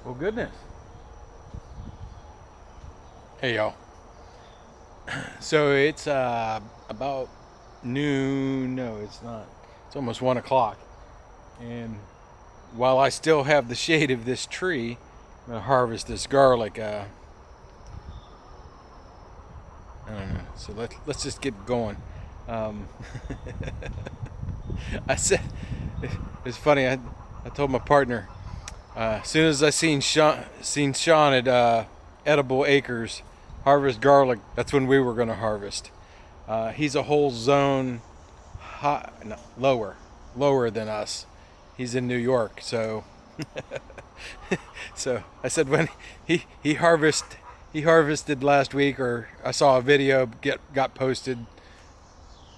Well, goodness. Hey, y'all. So it's about noon. No, it's not. It's almost 1 o'clock. And while I still have the shade of this tree, I'm gonna harvest this garlic. I don't know. So let's just get going. Um, I said it's funny. I told my partner as soon as I seen Sean at Edible Acres harvest garlic. That's when we were gonna harvest. He's a whole zone high, no, lower than us. He's in New York, so so I said when he harvested last week, or I saw a video got posted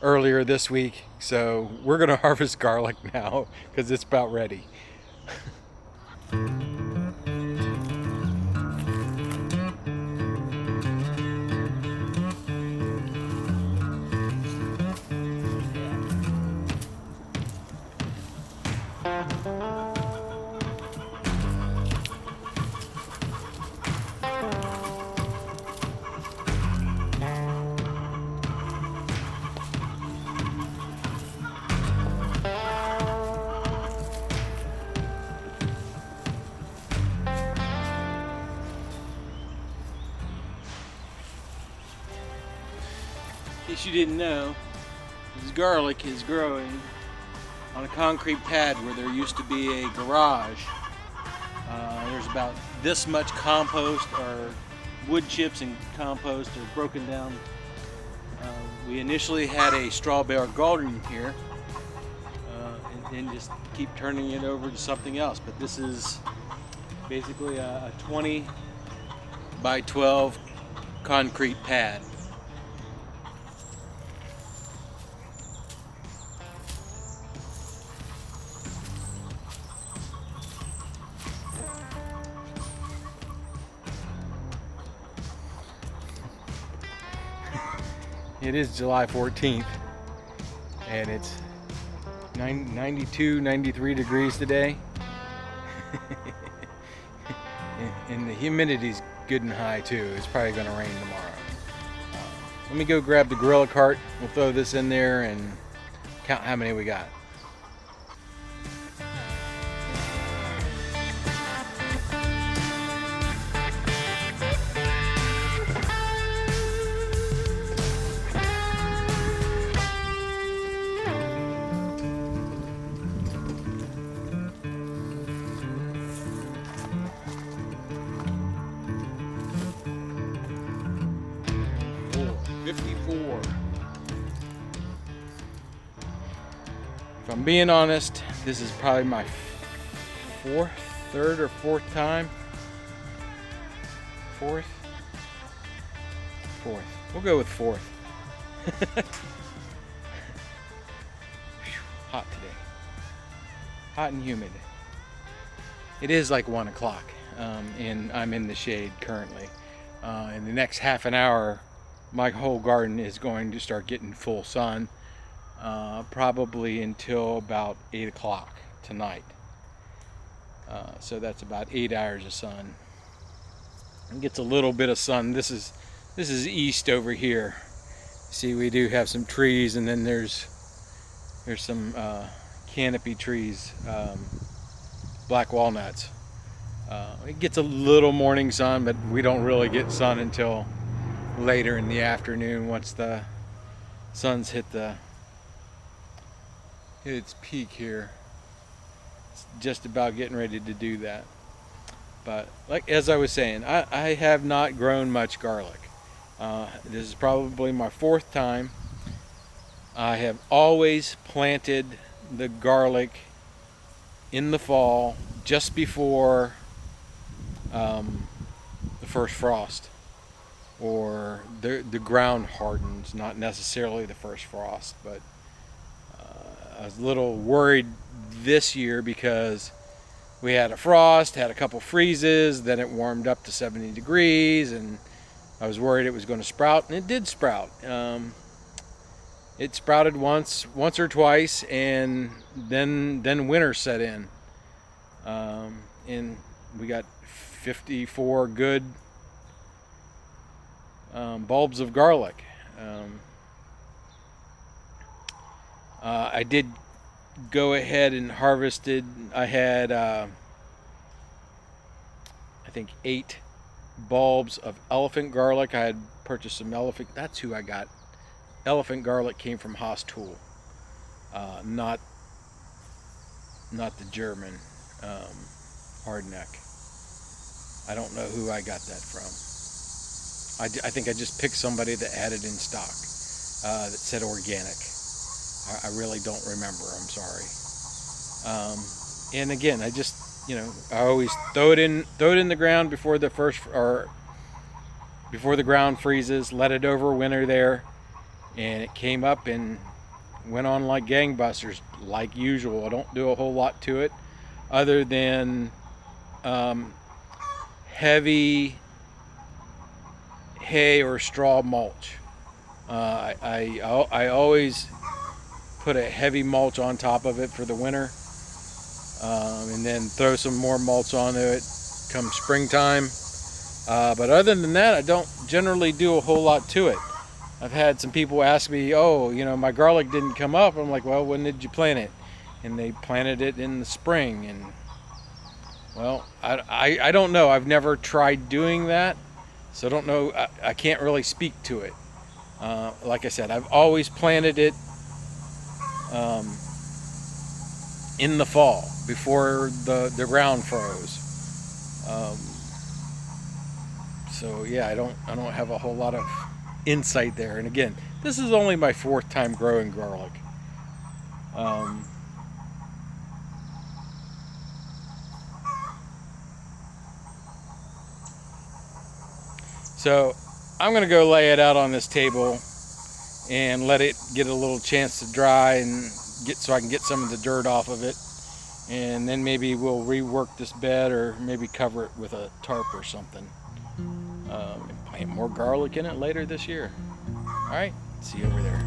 earlier this week. So we're gonna harvest garlic now because it's about ready. In case you didn't know, this garlic is growing on a concrete pad where there used to be a garage. There's about this much compost, or wood chips and compost are broken down. We initially had a straw bale garden here, and just keep turning it over to something else. But this is basically a 20 by 12 concrete pad. It is July 14th, and it's 92, 93 degrees today. And the humidity's good and high too. It's probably going to rain tomorrow. Let me go grab the Gorilla cart. We'll throw this in there and count how many we got. If I'm being honest, this is probably my third or fourth time. Fourth. We'll go with fourth. Hot today. Hot and humid. It is like 1 o'clock, and I'm in the shade currently. In the next half an hour, my whole garden is going to start getting full sun, probably until about 8 o'clock tonight. So that's about 8 hours of sun. It gets a little bit of sun. This is east over here. See, we do have some trees, and then there's some canopy trees, black walnuts. It gets a little morning sun, but we don't really get sun until later in the afternoon, once the sun's hit its peak here. It's just about getting ready to do that. But as I was saying, I have not grown much garlic. This is probably my fourth time. I have always planted the garlic in the fall, just before the first frost, or the ground hardens. Not necessarily the first frost, but I was a little worried this year because we had a frost, had a couple freezes, then it warmed up to 70 degrees, and I was worried it was going to sprout, and it did sprout. It sprouted once or twice, and then winter set in. And we got 54 good bulbs of garlic. I did go ahead and harvested. I had I think 8 bulbs of elephant garlic. I had purchased some elephant. That's who I got. Elephant garlic came from Haas Tool, not the German hardneck. I don't know who I got that from. I think I just picked somebody that had it in stock that said organic. I really don't remember. I'm sorry. And again, I just, I always throw it in the ground before the ground freezes. Let it overwinter there, and it came up and went on like gangbusters, like usual. I don't do a whole lot to it, other than heavy hay or straw mulch. I always put a heavy mulch on top of it for the winter, and then throw some more mulch onto it come springtime. But other than that, I don't generally do a whole lot to it. I've had some people ask me, oh, my garlic didn't come up. I'm like, well, when did you plant it? And they planted it in the spring. And well, I don't know. I've never tried doing that, so I don't know. I can't really speak to it. Like I said, I've always planted it in the fall before the ground froze. So yeah, I don't have a whole lot of insight there. And again, this is only my 4th time growing garlic. So I'm gonna go lay it out on this table and let it get a little chance to dry and so I can get some of the dirt off of it, and then maybe we'll rework this bed or maybe cover it with a tarp or something, and plant more garlic in it later this year. All right, see you over there.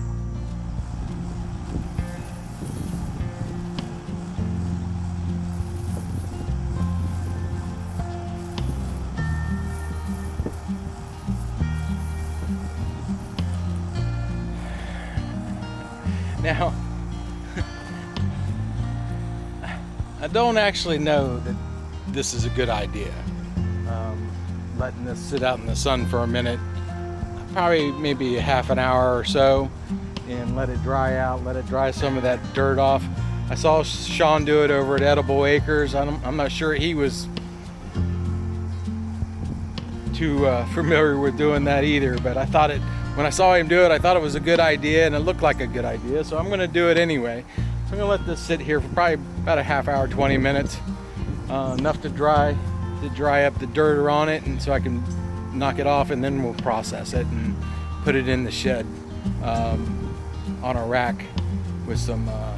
Now, I don't actually know that this is a good idea. Letting this sit out in the sun for a minute, probably maybe a half an hour or so, and let it dry out, let it dry some of that dirt off. I saw Sean do it over at Edible Acres. I'm not sure he was too familiar with doing that either, but I thought when I saw him do it, I thought it was a good idea, and it looked like a good idea, so I'm going to do it anyway. So I'm going to let this sit here for probably about a half hour, 20 minutes, enough to dry up the dirt on it, and so I can knock it off, and then we'll process it and put it in the shed on a rack with some, I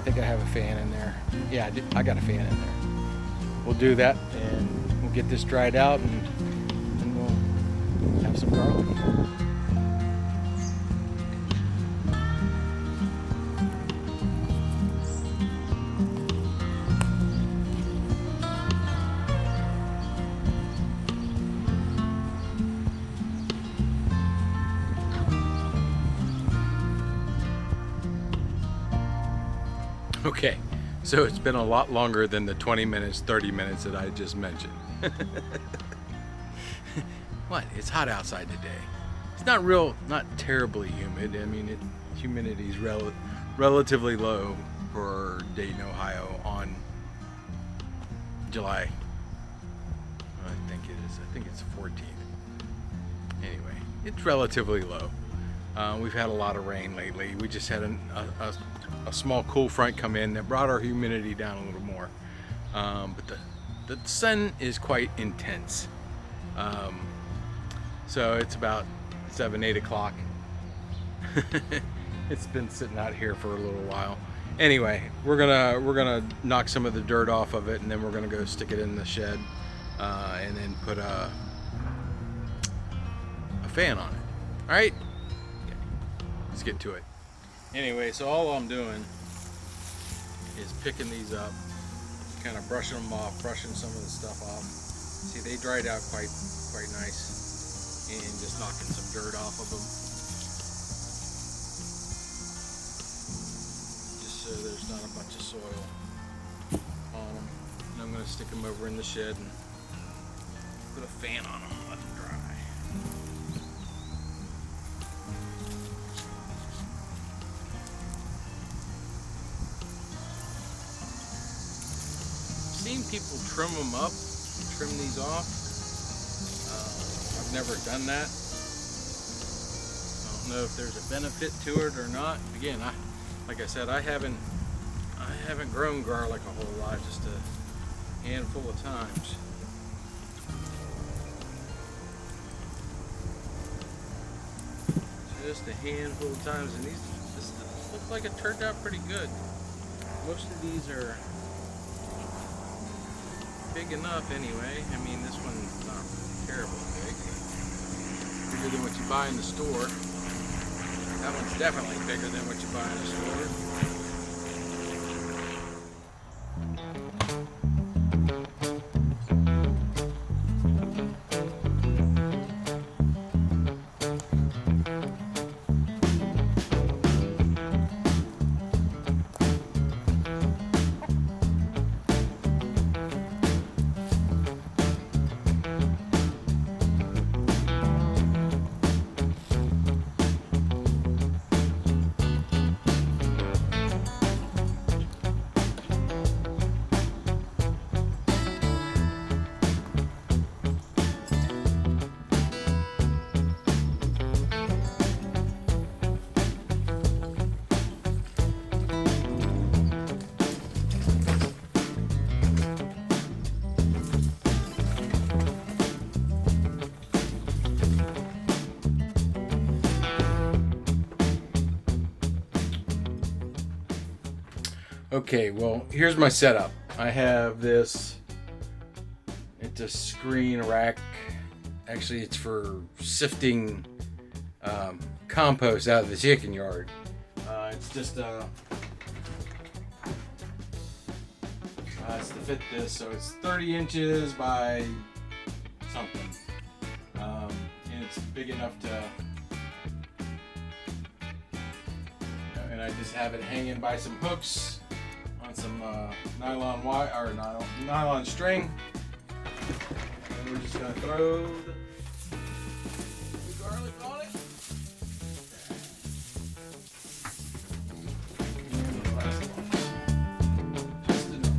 think I have a fan in there. Yeah, I got a fan in there. We'll do that, and we'll get this dried out, and we'll have some garlic. Okay, so it's been a lot longer than the 20 minutes, 30 minutes that I just mentioned. What? It's hot outside today. It's not terribly humid. I mean, humidity is relatively low for Dayton, Ohio on July. I think it is. I think it's 14th. Anyway, it's relatively low. We've had a lot of rain lately. We just had a small cool front come in that brought our humidity down a little more. But the sun is quite intense. So it's about 7-8 o'clock. It's been sitting out here for a little while. Anyway, we're gonna knock some of the dirt off of it, and then we're gonna go stick it in the shed, and then put a fan on it. All right, okay. Let's get to it. Anyway, so all I'm doing is picking these up, kind of brushing them off, brushing some of the stuff off. See, they dried out quite nice, and just knocking some dirt off of them, just so there's not a bunch of soil on them. And I'm going to stick them over in the shed and put a fan on them and let them dry. I've seen people trim them up, trim these off. I've never done that. I don't know if there's a benefit to it or not. Again, like I said, I haven't grown garlic a whole lot, just a handful of times. Just a handful of times, and this look like it turned out pretty good. Most of these are big enough anyway. I mean, this one's not terribly big. Bigger than what you buy in the store. That one's definitely bigger than what you buy in the store. Okay, well, here's my setup. I have this, it's a screen rack. Actually, it's for sifting compost out of the chicken yard. It's just it's to fit this, so it's 30 inches by something. And it's big enough to, and I just have it hanging by some hooks on some nylon wire or nylon string, and we're just gonna throw the garlic on it. And the last one, just enough.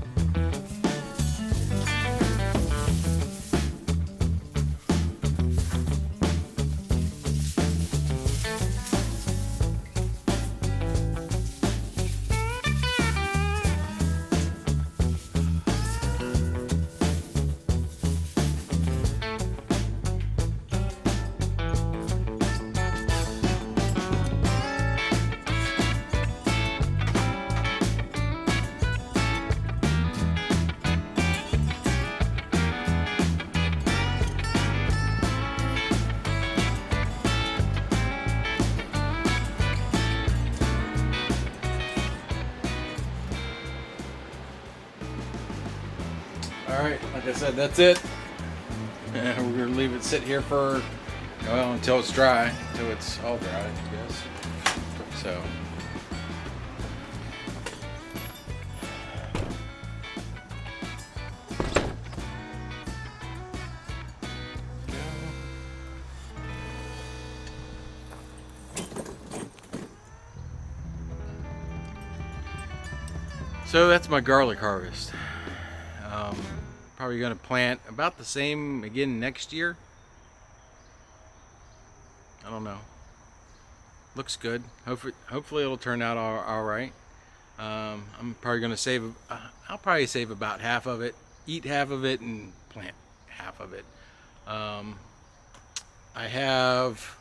Alright, like I said, that's it. And we're going to leave it sit here for, well, until it's dry. Until it's all dry, I guess. So. So that's my garlic harvest. Probably going to plant about the same again next year. I don't know. Looks good. Hopefully it'll turn out all right. I'm probably going to save. I'll probably save about half of it, eat half of it, and plant half of it. I have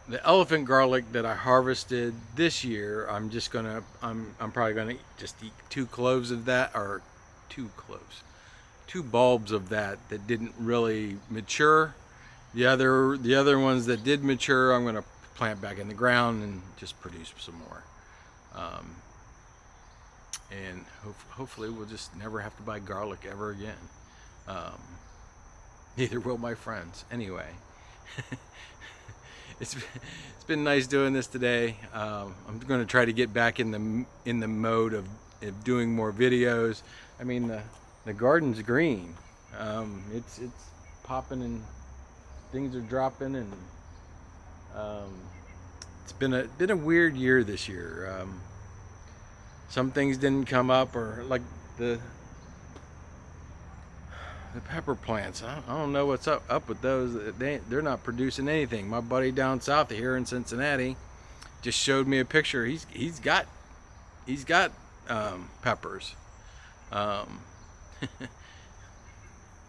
the elephant garlic that I harvested this year. I'm probably gonna just eat 2 cloves of that, or 2 bulbs of that didn't really mature. The other ones that did mature, I'm gonna plant back in the ground and just produce some more. and hopefully we'll just never have to buy garlic ever again. Um, neither will my friends. Anyway, it's been nice doing this today. I'm going to try to get back in the mode of doing more videos. I mean, the garden's green. It's popping and things are dropping, and it's been a weird year this year. Some things didn't come up, or like the pepper plants. I don't know what's up with those. They're not producing anything. My buddy down south here in Cincinnati just showed me a picture. He's got peppers, um,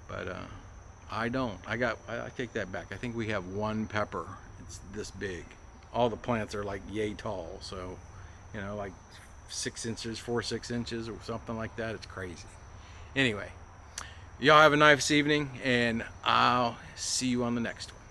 but I don't. I take that back. I think we have one pepper. It's this big. All the plants are like yay tall. So, you know, like 6 inches, 6 inches, or something like that. It's crazy. Anyway, y'all have a nice evening, and I'll see you on the next one.